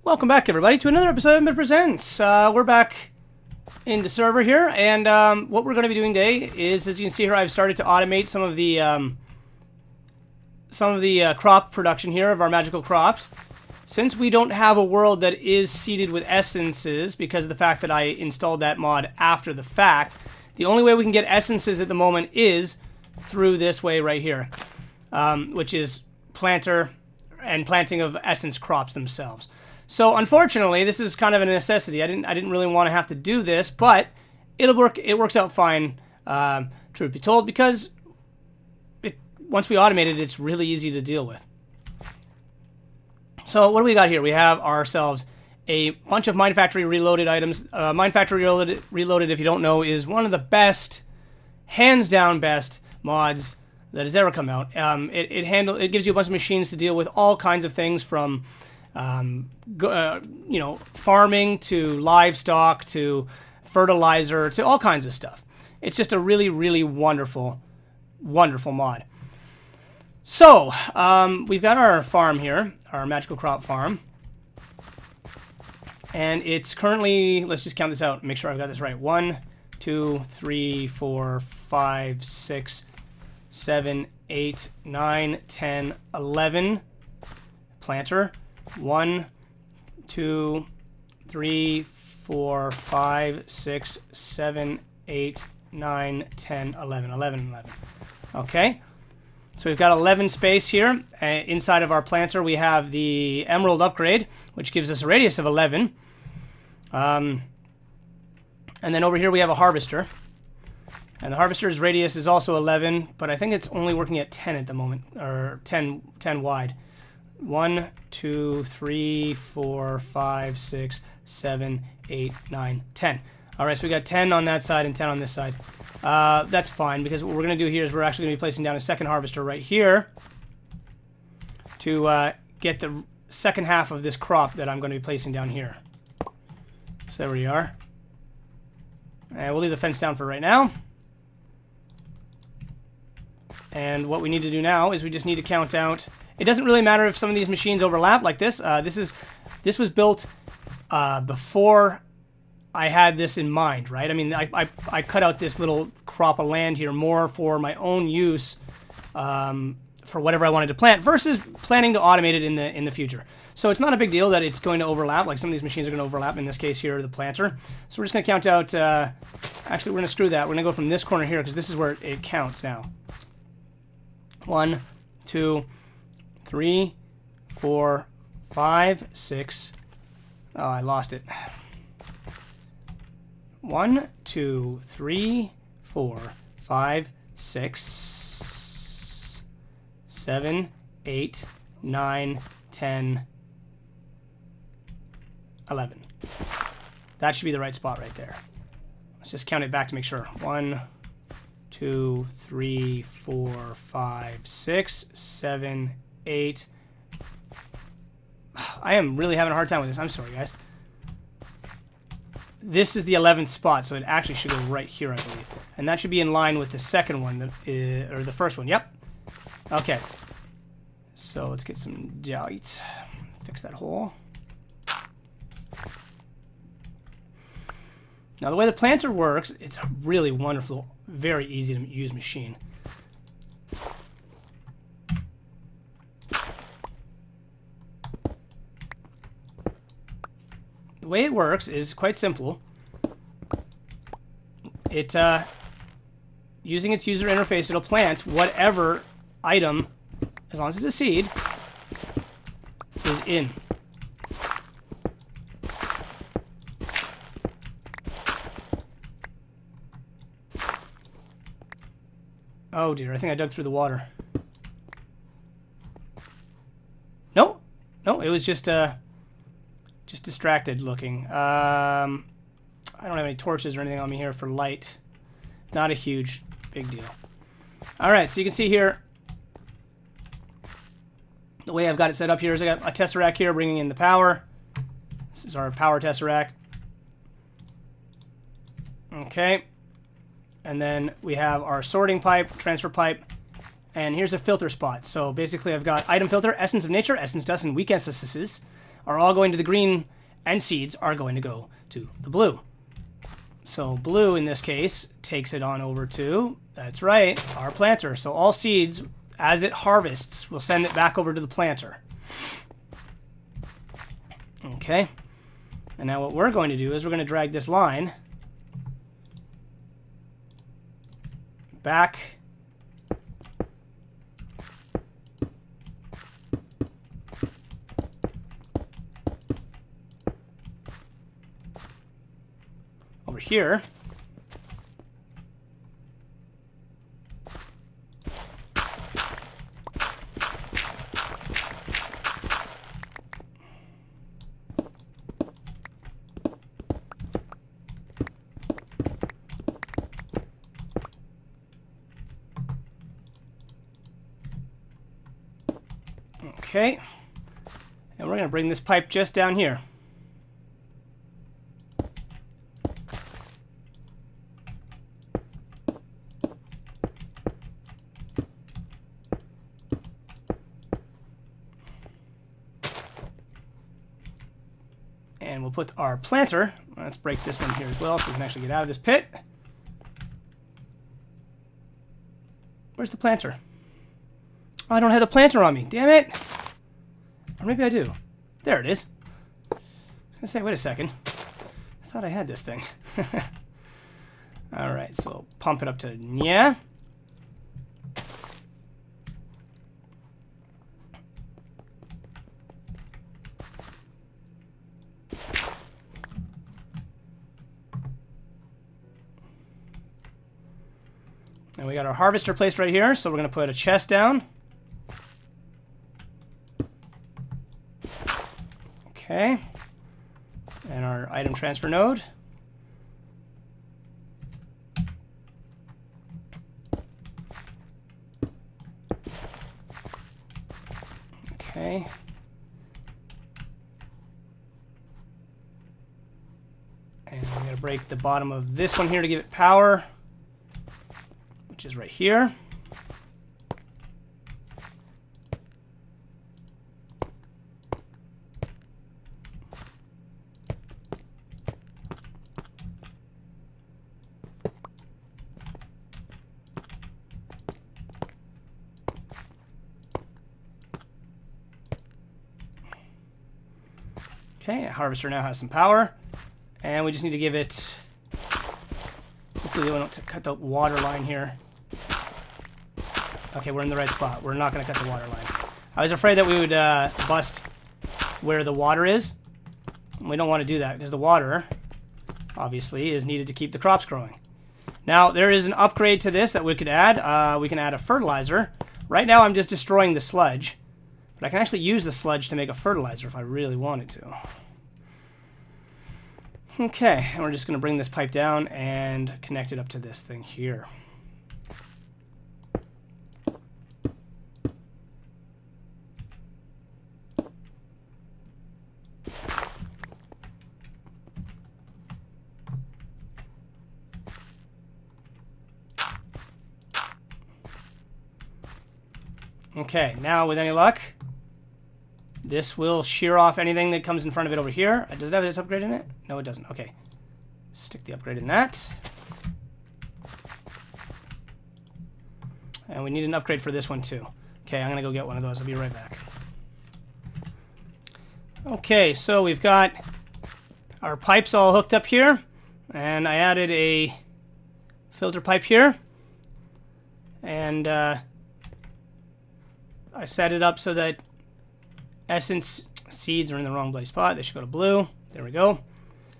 Welcome back, everybody, to another episode of Mid Presents. We're back in the server here, and what we're going to be doing today is, as you can see here, I've started to automate some of the crop production here of our magical crops. Since we don't have a world that is seeded with essences, because of the fact that I installed that mod after the fact, the only way we can get essences at the moment is through this way right here, which is planter and planting of essence crops themselves. So unfortunately, this is kind of a necessity. I didn't really want to have to do this, but it'll work. It works out fine, truth be told, because once we automate it, it's really easy to deal with. So what do we got here? We have ourselves a bunch of Minefactory Reloaded items. Minefactory Reloaded, if you don't know, is one of the best, hands down best mods that has ever come out. It gives you a bunch of machines to deal with all kinds of things from farming to livestock to fertilizer to all kinds of stuff. It's just a really, really wonderful, wonderful mod. So, we've got our farm here, our magical crop farm. And it's currently, let's just count this out, make sure I've got this right. 1, 2, 3, 4, 5, 6, 7, 8, 9, 10, 11 planter. 1, 2, 3, 4, 5, 6, 7, 8, 9, 10, 11. 11. Okay. So we've got 11 space here. Inside of our planter, we have the emerald upgrade, which gives us a radius of 11. And then over here we have a harvester. And the harvester's radius is also 11, but I think it's only working at 10 at the moment, or 10 wide. 1, 2, 3, 4, 5, 6, 7, 8, 9, 10. Alright, so we got 10 on that side and 10 on this side. That's fine, because what we're going to do here is we're actually going to be placing down a second harvester right here to get the second half of this crop that I'm going to be placing down here. So there we are. And we'll leave the fence down for right now. And what we need to do now is we just need to count out. It doesn't really matter if some of these machines overlap like this. This was built before I had this in mind, right? I mean, I cut out this little crop of land here more for my own use, for whatever I wanted to plant, versus planning to automate it in the future. So it's not a big deal that it's going to overlap. Like some of these machines are going to overlap. In this case here, the planter. So we're just going to count out. Actually, we're going to screw that. We're going to go from this corner here because this is where it counts now. 1, 2, 3, 4, 5, 6. Oh, I lost it. 1, 2, 3, 4, 5, 6, 7, 8, 9, 10, 11. That should be the right spot right there. Let's just count it back to make sure. 1, 2, 3, 4, 5, 6, 7, 8. I am really having a hard time with this. I'm sorry, guys. This is the 11th spot, so it actually should go right here, I believe. And that should be in line with the second one, or the first one. Yep. Okay. So let's get some dirt. Fix that hole. Now, the way the planter works, it's a really wonderful, very easy to use machine. The way it works is quite simple. Using its user interface, it'll plant whatever item, as long as it's a seed, is in. Oh dear, I think I dug through the water. No, it was just distracted looking. I don't have any torches or anything on me here for light. Not a huge, big deal. Alright, so you can see here, the way I've got it set up here is I got a tesseract here bringing in the power. This is our power tesseract. Okay. And then we have our sorting pipe, transfer pipe, and here's a filter spot. So basically I've got item filter, essence of nature, essence dust, and weak essences. are all going to the green, and seeds are going to go to the blue. So blue, in this case, takes it on over to, that's right, our planter. So all seeds, as it harvests, will send it back over to the planter. Okay. And now what we're going to do is we're going to drag this line back over here. Okay, and we're going to bring this pipe just down here. And we'll put our planter, let's break this one here as well so we can actually get out of this pit. Where's the planter? Oh, I don't have the planter on me, damn it! Or maybe I do. There it is. I was gonna say, wait a second. I thought I had this thing. Alright, so pump it up to yeah. And we got our harvester placed right here, so we're gonna put a chest down. Okay, and our item transfer node. Okay. And I'm going to break the bottom of this one here to give it power, which is right here. Okay, harvester now has some power, and we just need to give it, hopefully we don't cut the water line here. Okay, we're in the right spot. We're not going to cut the water line. I was afraid that we would bust where the water is. We don't want to do that because the water, obviously, is needed to keep the crops growing. Now, there is an upgrade to this that we could add. We can add a fertilizer. Right now, I'm just destroying the sludge. But I can actually use the sludge to make a fertilizer if I really wanted to. Okay, and we're just going to bring this pipe down and connect it up to this thing here. Okay, now with any luck, this will shear off anything that comes in front of it over here. Does it have this upgrade in it? No, it doesn't. Okay. Stick the upgrade in that. And we need an upgrade for this one too. Okay, I'm going to go get one of those. I'll be right back. Okay, so we've got our pipes all hooked up here. And I added a filter pipe here. And I set it up so that essence seeds are in the wrong bloody spot. They should go to blue. There we go.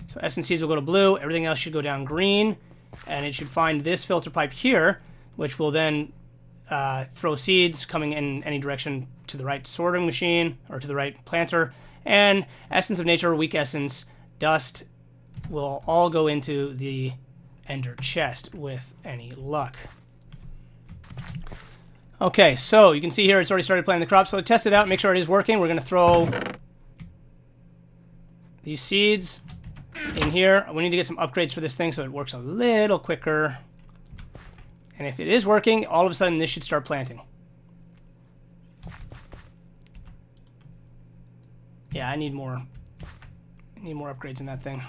So essence seeds will go to blue. Everything else should go down green. And it should find this filter pipe here, which will then throw seeds coming in any direction to the right sorting machine or to the right planter. And essence of nature, weak essence, dust will all go into the ender chest with any luck. Okay, so you can see here it's already started planting the crop. So test it out, make sure it is working. We're going to throw these seeds in here. We need to get some upgrades for this thing so it works a little quicker. And if it is working, all of a sudden this should start planting. Yeah, I need more upgrades in that thing.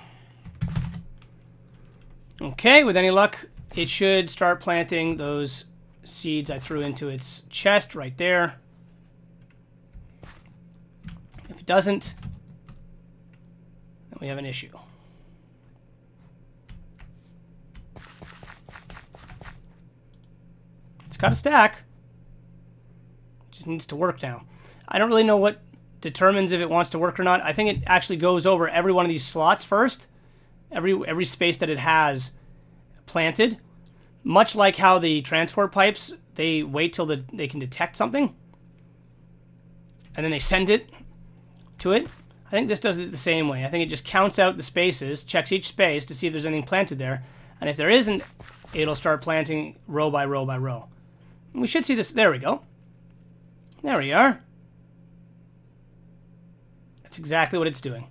Okay, with any luck, it should start planting those seeds I threw into its chest right there. If it doesn't, then we have an issue. It's got a stack. It just needs to work now. I don't really know what determines if it wants to work or not. I think it actually goes over every one of these slots first. Every space that it has planted. Much like how the transport pipes, they wait till they can detect something. And then they send it to it. I think this does it the same way. I think it just counts out the spaces, checks each space to see if there's anything planted there. And if there isn't, it'll start planting row by row by row. And we should see this. There we go. There we are. That's exactly what it's doing.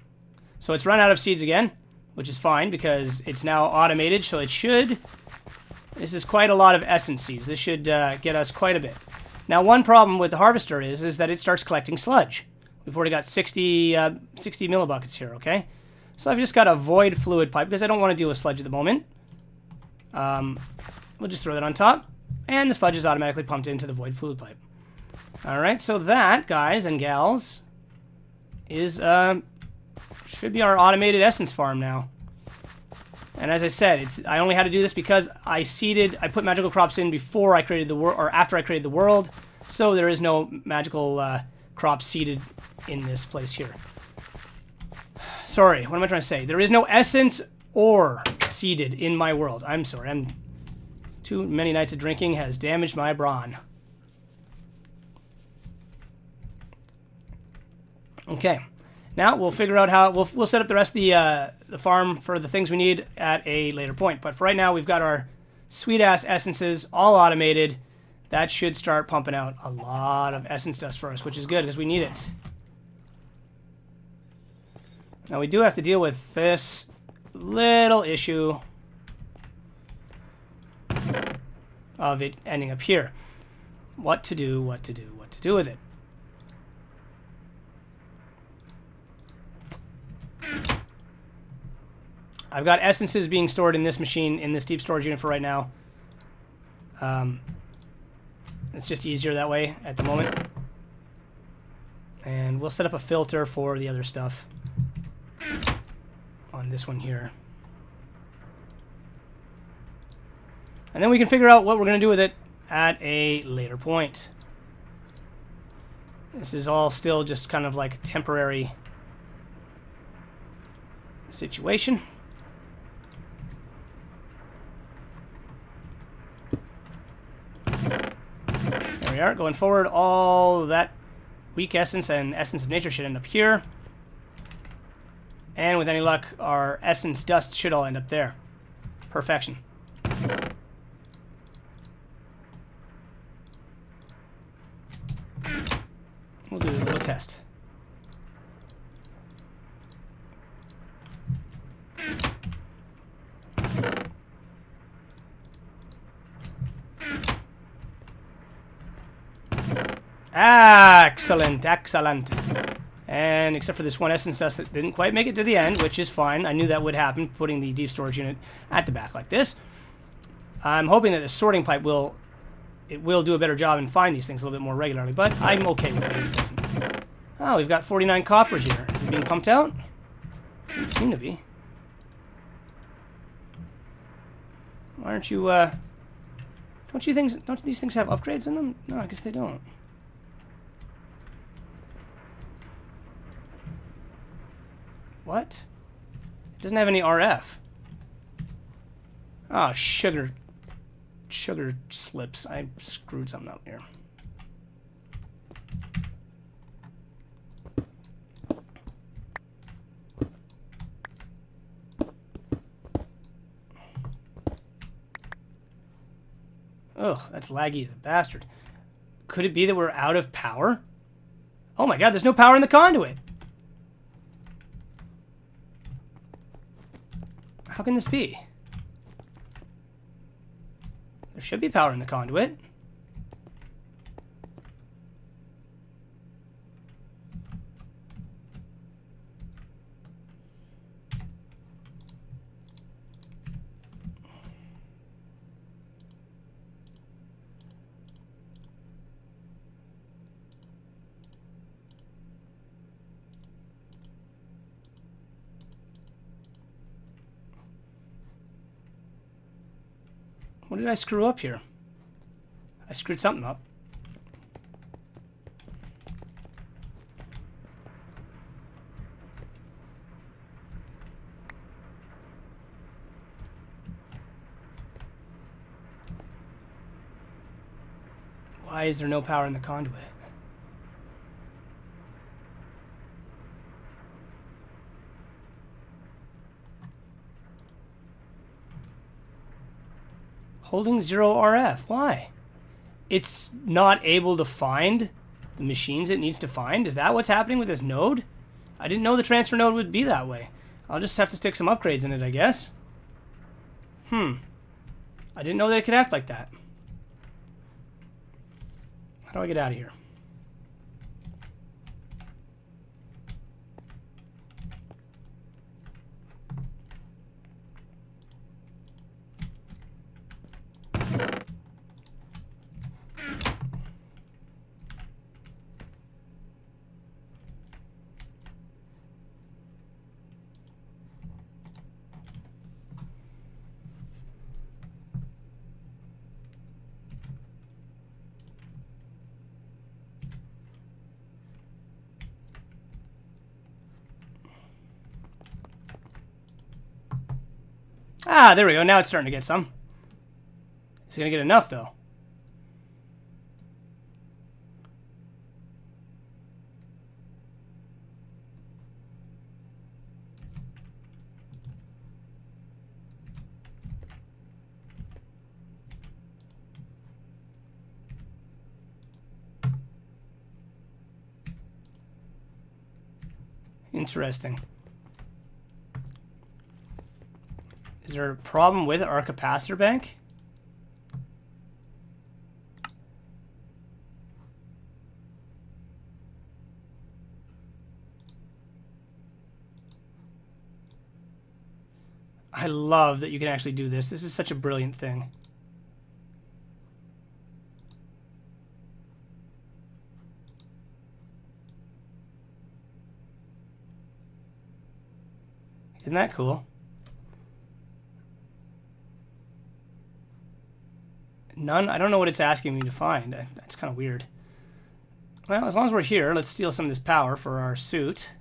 So it's run out of seeds again, which is fine because it's now automated, so it should... This is quite a lot of essence seeds. This should get us quite a bit. Now, one problem with the harvester is that it starts collecting sludge. We've already got 60 millibuckets here, okay? So I've just got a void fluid pipe because I don't want to deal with sludge at the moment. We'll just throw that on top. And the sludge is automatically pumped into the void fluid pipe. Alright, so that, guys and gals, is should be our automated essence farm now. And as I said, I only had to do this because I put magical crops in before I created the world, or after I created the world, so there is no magical crops seeded in this place here. Sorry, what am I trying to say? There is no essence or seeded in my world. I'm sorry, too many nights of drinking has damaged my brawn. Okay. Now we'll figure out how we'll set up the rest of the farm for the things we need at a later point. But for right now, we've got our sweet ass essences all automated. That should start pumping out a lot of essence dust for us, which is good because we need it. Now we do have to deal with this little issue of it ending up here. What to do with it. I've got essences being stored in this machine, in this deep storage unit for right now. It's just easier that way at the moment. And we'll set up a filter for the other stuff on this one here. And then we can figure out what we're going to do with it at a later point. This is all still just kind of like a temporary situation. There we are. Going forward, all that weak essence and essence of nature should end up here. And with any luck, our essence dust should all end up there. Perfection. We'll do a little test. Excellent, excellent. And except for this one essence dust that didn't quite make it to the end, which is fine. I knew that would happen, putting the deep storage unit at the back like this. I'm hoping that the sorting pipe will do a better job and find these things a little bit more regularly, but I'm okay with it if it doesn't. Oh, we've got 49 copper here. Is it being pumped out? Doesn't seem to be. Why aren't you, don't these things have upgrades in them? No, I guess they don't. What? It doesn't have any RF. Oh, sugar slips. I screwed something up here. Ugh, that's laggy as a bastard. Could it be that we're out of power? Oh my god, there's no power in the conduit. How can this be? There should be power in the conduit. What did I screw up here? I screwed something up. Why is there no power in the conduit? Holding 0 RF. Why? It's not able to find the machines it needs to find? Is that what's happening with this node? I didn't know the transfer node would be that way. I'll just have to stick some upgrades in it, I guess. I didn't know that it could act like that. How do I get out of here? Ah, there we go. Now it's starting to get some. It's going to get enough, though. Interesting. Is there a problem with our capacitor bank? I love that you can actually do this. This is such a brilliant thing. Isn't that cool? None? I don't know what it's asking me to find. That's kind of weird. Well, as long as we're here, let's steal some of this power for our suit.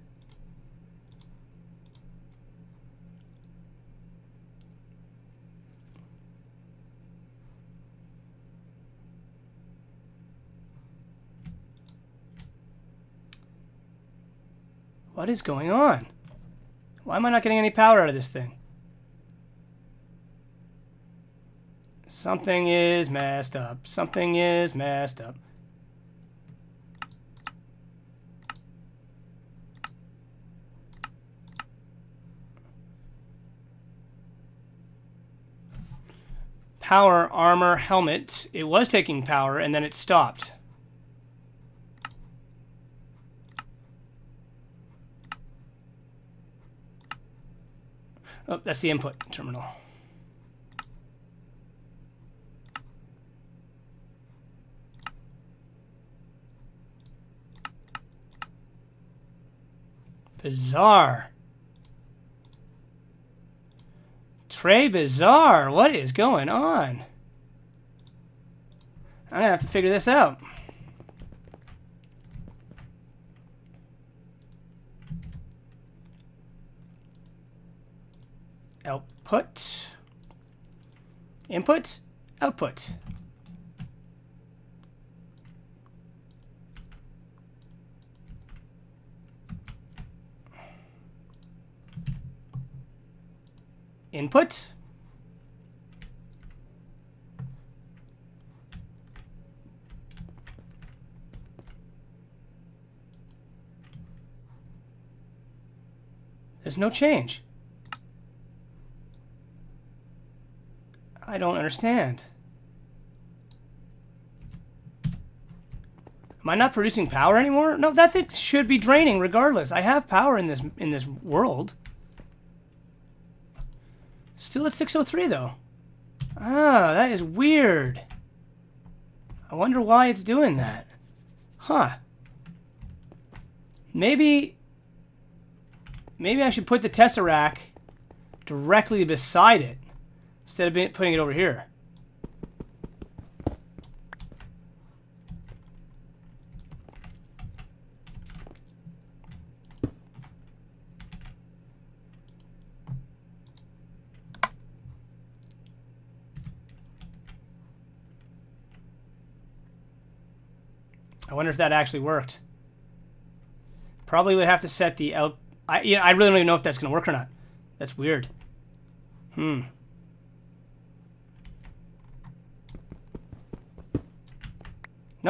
What is going on? Why am I not getting any power out of this thing? Something is messed up. Something is messed up. Power, armor, helmet. It was taking power and then it stopped. Oh, that's the input terminal. Bizarre. Trey Bizarre. What is going on? I'm gonna have to figure this out. Output. Input. Output. Input. There's no change. I don't understand. Am I not producing power anymore? No, that thing should be draining regardless. I have power in this world. Still at 603 though. Ah, that is weird. I wonder why it's doing that. Huh. Maybe I should put the Tesseract directly beside it instead of putting it over here. wonder if that actually worked. Probably would have to set the out... I really don't even know if that's going to work or not. That's weird. No,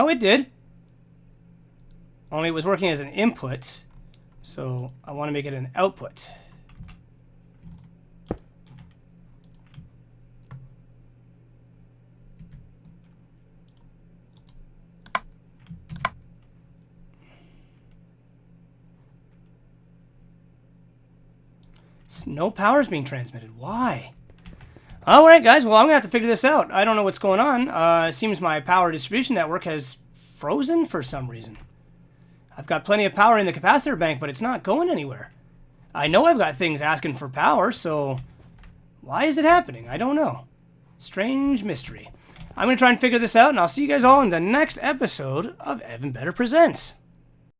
it did. Only it was working as an input. So I want to make it an output. No power is being transmitted. Why? All right, guys. Well, I'm going to have to figure this out. I don't know what's going on. It seems my power distribution network has frozen for some reason. I've got plenty of power in the capacitor bank, but it's not going anywhere. I know I've got things asking for power, so why is it happening? I don't know. Strange mystery. I'm going to try and figure this out, and I'll see you guys all in the next episode of Evan Better Presents.